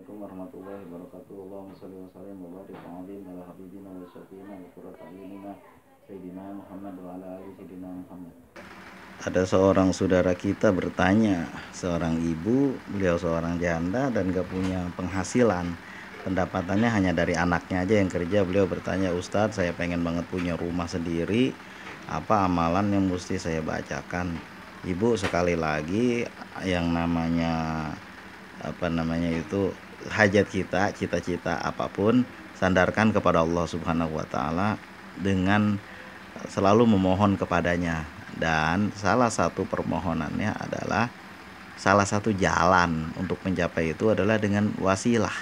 Assalamualaikum warahmatullahi wabarakatuh. Allahumma shalli wa sallim wa barik wa azim ala habibina wa syafiina wa qurrati a'yunina sayyidina Muhammad wa ala ali sayyidina Muhammad. Ada seorang saudara kita bertanya, seorang ibu, beliau seorang janda dan gak punya penghasilan. Pendapatannya hanya dari anaknya aja yang kerja. Beliau bertanya, Ustadz, saya pengen banget punya rumah sendiri. Apa amalan yang mesti saya bacakan? Ibu, sekali lagi, yang namanya hajat kita, cita-cita apapun, sandarkan kepada Allah Subhanahu wa taala dengan selalu memohon kepadanya. Dan salah satu permohonannya adalah, salah satu jalan untuk mencapai itu adalah dengan wasilah.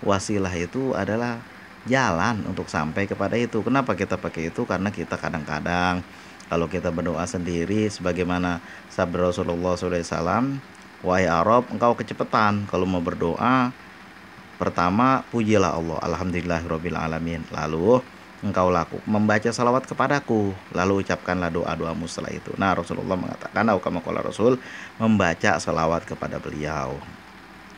Wasilah itu adalah jalan untuk sampai kepada itu. Kenapa kita pakai itu? Karena kita kadang-kadang kalau kita berdoa sendiri, sebagaimana sabda Rasulullah SAW, wahai Arab, engkau kecepatan kalau mau berdoa. Pertama, pujilah Allah, alhamdulillahirabbil alamin. Lalu engkau membaca salawat kepadaku, lalu ucapkanlah doa-doamu setelah itu. Nah, Rasulullah mengatakan, atau kama qala Rasul, membaca salawat kepada beliau.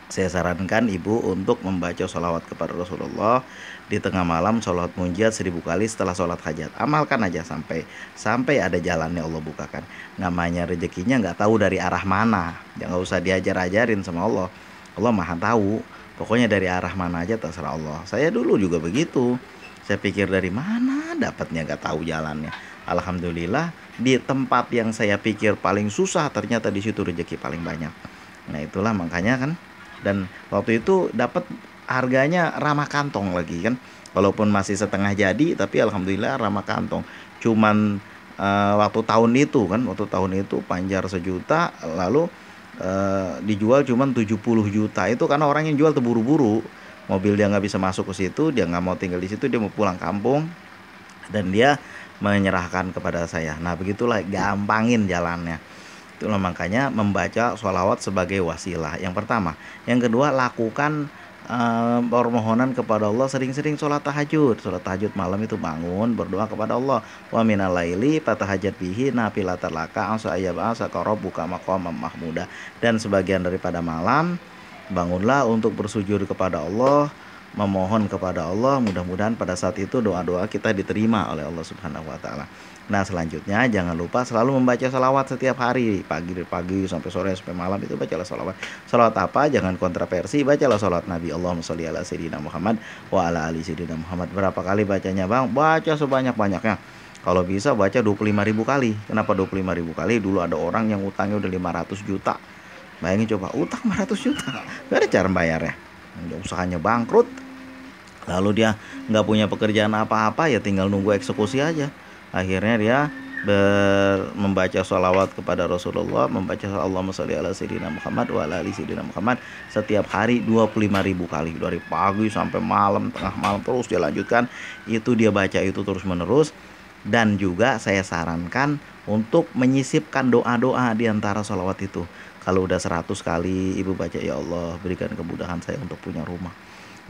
Saya sarankan ibu untuk membaca salawat kepada Rasulullah di tengah malam, salawat munjiat 1000 kali setelah sholat hajat. Amalkan aja sampai ada jalannya Allah bukakan. Namanya rezekinya nggak tahu dari arah mana, jangan usah diajar-ajarin sama Allah. Allah maha tahu, pokoknya dari arah mana aja terserah Allah. Saya dulu juga begitu, saya pikir dari mana dapatnya, nggak tahu jalannya. Alhamdulillah di tempat yang saya pikir paling susah, ternyata di situ rezeki paling banyak. Nah itulah makanya kan. Dan waktu itu dapat harganya ramah kantong lagi kan, walaupun masih setengah jadi, tapi alhamdulillah ramah kantong. Cuman waktu tahun itu panjar 1 juta, lalu dijual cuman 70 juta. Itu karena orang yang jual terburu-buru, mobil dia nggak bisa masuk ke situ, dia nggak mau tinggal di situ, dia mau pulang kampung, dan dia menyerahkan kepada saya. Nah begitulah, gampangin jalannya. Itulah makanya membaca sholawat sebagai wasilah, yang pertama. Yang kedua, lakukan permohonan kepada Allah, sering-sering sholat tahajud. Sholat tahajud malam itu bangun, berdoa kepada Allah. Wa minal laili fatahajjat bihi nafilatan laka asa ayyab'asaka rabbuka maqaman mahmuda. Dan sebagian daripada malam, bangunlah untuk bersujud kepada Allah, memohon kepada Allah. Mudah-mudahan pada saat itu doa-doa kita diterima oleh Allah Subhanahu wa taala. Nah, selanjutnya jangan lupa selalu membaca salawat setiap hari, pagi sampai sore sampai malam itu bacalah salawat. Salawat apa? Jangan kontroversi, bacalah salawat Nabi. Allahumma sholli ala sayyidina Muhammad wa ala ali sayyidina Muhammad. Berapa kali bacanya, Bang? Baca sebanyak-banyaknya. Kalau bisa baca 25.000 kali. Kenapa 25.000 kali? Dulu ada orang yang utangnya udah 500 juta. Bayangin coba, utang 500 juta. Gak ada cara bayarnya. Usahanya bangkrut. Lalu dia nggak punya pekerjaan apa-apa, ya tinggal nunggu eksekusi aja. Akhirnya dia membaca sholawat kepada Rasulullah, membaca Allahumma sholli ala sayyidina Muhammad wa ala ali sayyidina Muhammad setiap hari 25.000 kali. Dari pagi sampai malam, tengah malam terus dia lanjutkan. Itu dia baca itu terus menerus. Dan juga saya sarankan untuk menyisipkan doa-doa di antara sholawat itu. Kalau udah 100 kali ibu baca, ya Allah berikan kemudahan saya untuk punya rumah.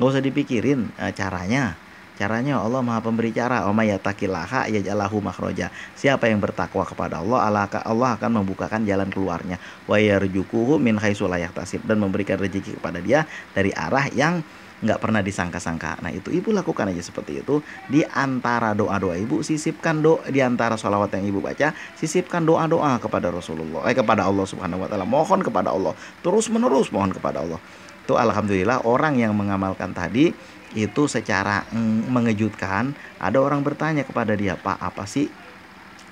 Nggak usah dipikirin caranya. Caranya Allah Maha Pemberi cara. Wa may yattaqillaha yaj'al lahu makhraja. Siapa yang bertakwa kepada Allah, Allah akan membukakan jalan keluarnya. Wa yarzuquhu min haitsu la yahtasib, dan memberikan rezeki kepada dia dari arah yang nggak pernah disangka-sangka. Nah itu ibu lakukan aja seperti itu. Di antara doa-doa ibu, sisipkan di antara sholawat yang ibu baca, sisipkan doa-doa kepada Rasulullah, kepada Allah Subhanahu wa taala. Mohon kepada Allah, terus menerus mohon kepada Allah. Itu alhamdulillah orang yang mengamalkan tadi itu secara mengejutkan. Ada orang bertanya kepada dia, Pak, apa sih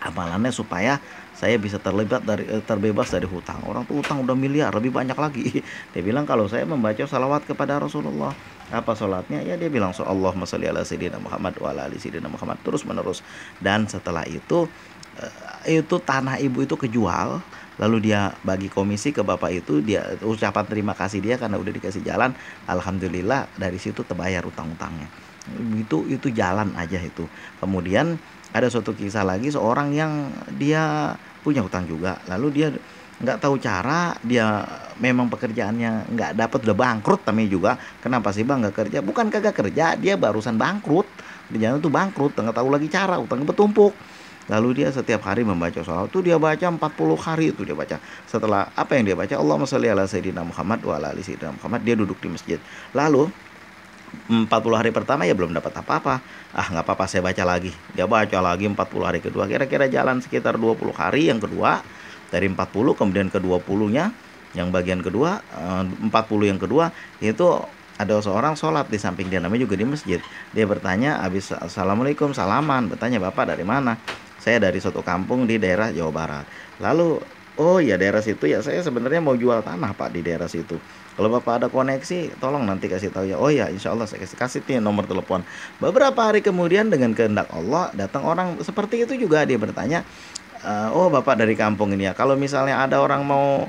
amalannya supaya saya bisa terbebas dari hutang? Orang tuh hutang udah miliar, lebih banyak lagi. Dia bilang, kalau saya membaca salawat kepada Rasulullah. Apa salatnya? Ya dia bilang, Allahumma sholli ala sayyidina Muhammad wa ala ali sayyidina Muhammad, terus menerus. Dan setelah itu tanah ibu itu kejual. Lalu dia bagi komisi ke bapak itu, dia ucapan terima kasih dia karena udah dikasih jalan. Alhamdulillah dari situ terbayar utang-utangnya. Itu jalan aja itu. Kemudian ada suatu kisah lagi, seorang yang dia punya hutang juga. Lalu dia nggak tahu cara, dia memang pekerjaannya nggak dapat, udah bangkrut namanya juga. Kenapa sih Bang nggak kerja? Bukan kagak kerja, dia barusan bangkrut. Di jalan itu bangkrut, nggak tahu lagi cara, utangnya bertumpuk. lalu dia setiap hari membaca sholawat itu dia baca 40 hari itu dia baca. Setelah apa yang dia baca, Allahumma sholli ala sayyidina Muhammad wa ala ali sayyidina Muhammad, dia duduk di masjid. Lalu 40 hari pertama ya belum dapat apa-apa. Nggak apa-apa, saya baca lagi. Dia baca lagi 40 hari kedua. Kira-kira jalan sekitar 20 hari yang kedua. Dari 40 kemudian ke 20-nya, yang bagian kedua, 40 yang kedua, itu ada seorang sholat di samping dia, namanya juga di masjid. Dia bertanya, habis assalamualaikum, salaman, bertanya, Bapak dari mana? Saya dari suatu kampung di daerah Jawa Barat. Lalu, oh ya daerah situ ya, saya sebenarnya mau jual tanah Pak di daerah situ. Kalau Bapak ada koneksi, tolong nanti kasih tahu ya. Oh ya, insya Allah saya kasih nih nomor telepon. Beberapa hari kemudian dengan kehendak Allah datang orang seperti itu juga. Dia bertanya, oh Bapak dari kampung ini ya. Kalau misalnya ada orang mau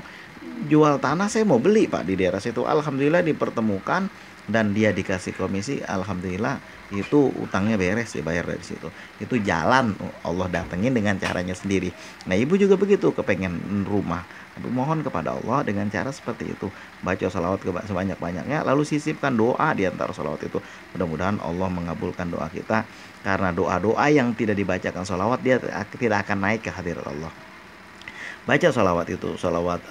jual tanah, saya mau beli Pak di daerah situ. Alhamdulillah dipertemukan dan dia dikasih komisi. Alhamdulillah itu utangnya beres, dibayar dari situ. Itu jalan Allah datengin dengan caranya sendiri. Nah ibu juga begitu, kepengen rumah, mohon kepada Allah dengan cara seperti itu. Baca salawat sebanyak-banyaknya, lalu sisipkan doa di antara salawat itu. Mudah-mudahan Allah mengabulkan doa kita. Karena doa-doa yang tidak dibacakan salawat, dia tidak akan naik ke hadirat Allah. Baca salawat itu, salawat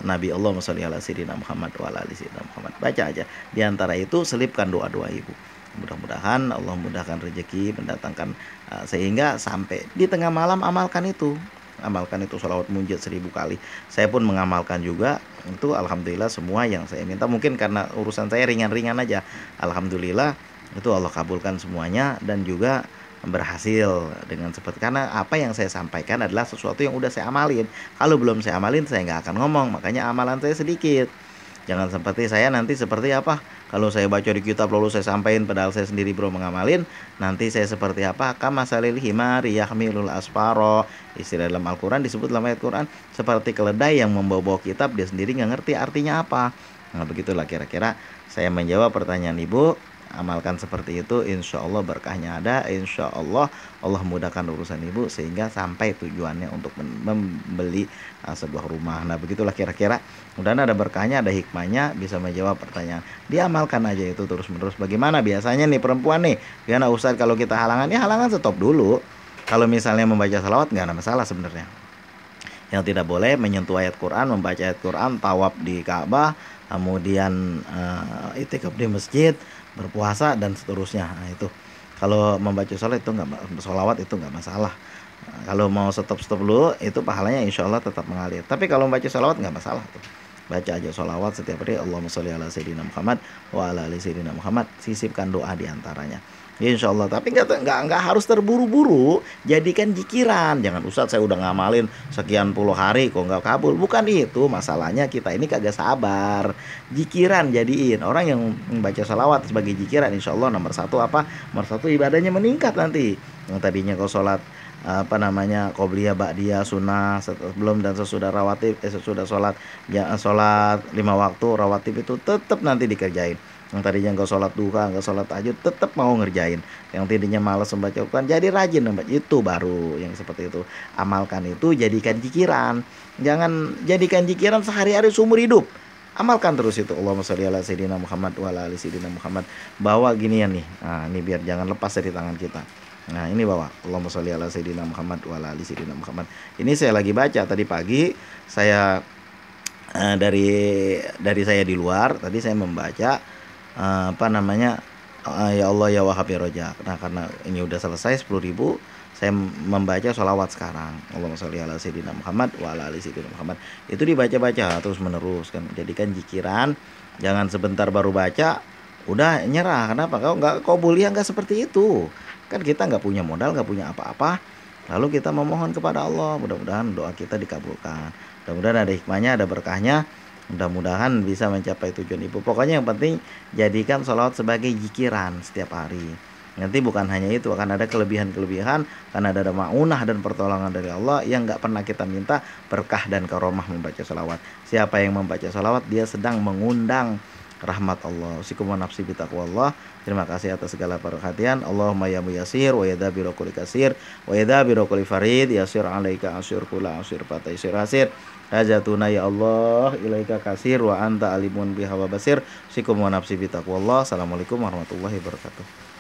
Nabi Allahumma sholli ala sayyidina Muhammad wa ala ali sayyidina Muhammad. Baca aja. Di antara itu selipkan doa-doa ibu. Mudah-mudahan Allah mudahkan rezeki, mendatangkan sehingga sampai di tengah malam amalkan itu. Amalkan itu salawat munjid 1000 kali. Saya pun mengamalkan juga. Itu alhamdulillah semua yang saya minta. Mungkin karena urusan saya ringan-ringan aja. Alhamdulillah itu Allah kabulkan semuanya dan juga berhasil dengan seperti, karena apa yang saya sampaikan adalah sesuatu yang udah saya amalin. Kalau belum saya amalin saya nggak akan ngomong, makanya amalan saya sedikit. Jangan seperti saya nanti seperti apa, kalau saya baca di kitab lalu saya sampaikan padahal saya sendiri belum mengamalin, nanti saya seperti apa? Kama salil himari yahmilul asfaro, istilah dalam Al-Quran disebut dalam ayat Quran, seperti keledai yang membawa kitab dia sendiri nggak ngerti artinya apa. Nah begitulah kira-kira saya menjawab pertanyaan ibu. Amalkan seperti itu, insya Allah berkahnya ada, insya Allah Allah mudahkan urusan ibu sehingga sampai tujuannya untuk membeli sebuah rumah. Nah begitulah kira-kira, mudah-mudahan ada berkahnya, ada hikmahnya, bisa menjawab pertanyaan. Diamalkan aja itu terus menerus. Bagaimana biasanya nih perempuan nih, karena Ustadz kalau kita halangan, ya halangan stop dulu. Kalau misalnya membaca salawat nggak ada masalah sebenarnya. Yang tidak boleh menyentuh ayat Quran, membaca ayat Quran, tawaf di Ka'bah, kemudian itikaf di masjid, berpuasa dan seterusnya. Nah, itu kalau membaca sholawat itu nggak masalah. Kalau mau stop dulu itu pahalanya insya Allah tetap mengalir. Tapi kalau membaca sholawat nggak masalah tuh. Baca aja sholawat setiap hari, Allahumma sholli ala sayyidina Muhammad wa ala ali sayyidina Muhammad. Sisipkan doa diantaranya. Ya, insya Allah. Tapi nggak harus terburu-buru. Jadikan jikiran. Jangan, Ustadz saya udah ngamalin sekian puluh hari kok nggak kabul. Bukan itu masalahnya, kita ini kagak sabar. Jikiran jadiin. Orang yang membaca salawat sebagai jikiran, insya Allah nomor satu apa? Nomor satu ibadahnya meningkat nanti. Yang tadinya kau sholat qobliyah, ba'diyah, sunnah, sebelum dan sesudah rawatib, sesudah sholat ya, sholat 5 waktu rawatib itu tetap nanti dikerjain. Yang tadinya enggak sholat duha, enggak sholat tahajud, tetap mau ngerjain. Yang tadinya malas membaca Al-Quran, jadi rajin membaca. Itu baru yang seperti itu. Amalkan itu, jadikan jikiran. Jangan jadikan jikiran sehari-hari seumur hidup. Amalkan terus itu. Allahumma sholli ala sayyidina Muhammad wa ala ali sayyidina Muhammad. Bawa ginian nih. Nah, ini biar jangan lepas dari tangan kita. Nah, ini bawa Allahumma sholli ala sayyidina Muhammad wa ala ali sayyidina Muhammad. Ini saya lagi baca tadi pagi. Saya dari saya di luar, tadi saya membaca ya Allah ya Wahhab ya Rojak. Nah karena ini udah selesai 10.000, saya membaca sholawat sekarang, Allahumma sholli ala sayyidina Muhammad wa ala ali sayyidina Muhammad. Itu dibaca-baca terus menerus kan, jadikan jikiran. Jangan sebentar baru baca udah nyerah. Kenapa? Kau kuliah nggak seperti itu kan. Kita nggak punya modal, nggak punya apa-apa, lalu kita memohon kepada Allah. Mudah-mudahan doa kita dikabulkan, mudah-mudahan ada hikmahnya, ada berkahnya. Mudah-mudahan bisa mencapai tujuan ibu. Pokoknya yang penting jadikan sholawat sebagai jikiran setiap hari. Nanti bukan hanya itu, akan ada kelebihan-kelebihan, karena ada ma'unah dan pertolongan dari Allah yang gak pernah kita minta, berkah dan karomah membaca sholawat. Siapa yang membaca sholawat, dia sedang mengundang rahmat Allah. Usikum wa nafsi bitaqwallah. Terima kasih atas segala perhatian. Allahumma ya muyasir wa yada birokuli kasir wa yada birokuli farid yasir alaika asyur kula asyur fataisir asir. Hajatuna ya Allah ilaika kasir wa anta alimun biha wa basir. Usikum wa nafsi bitaqwallah. Assalamualaikum warahmatullahi wabarakatuh.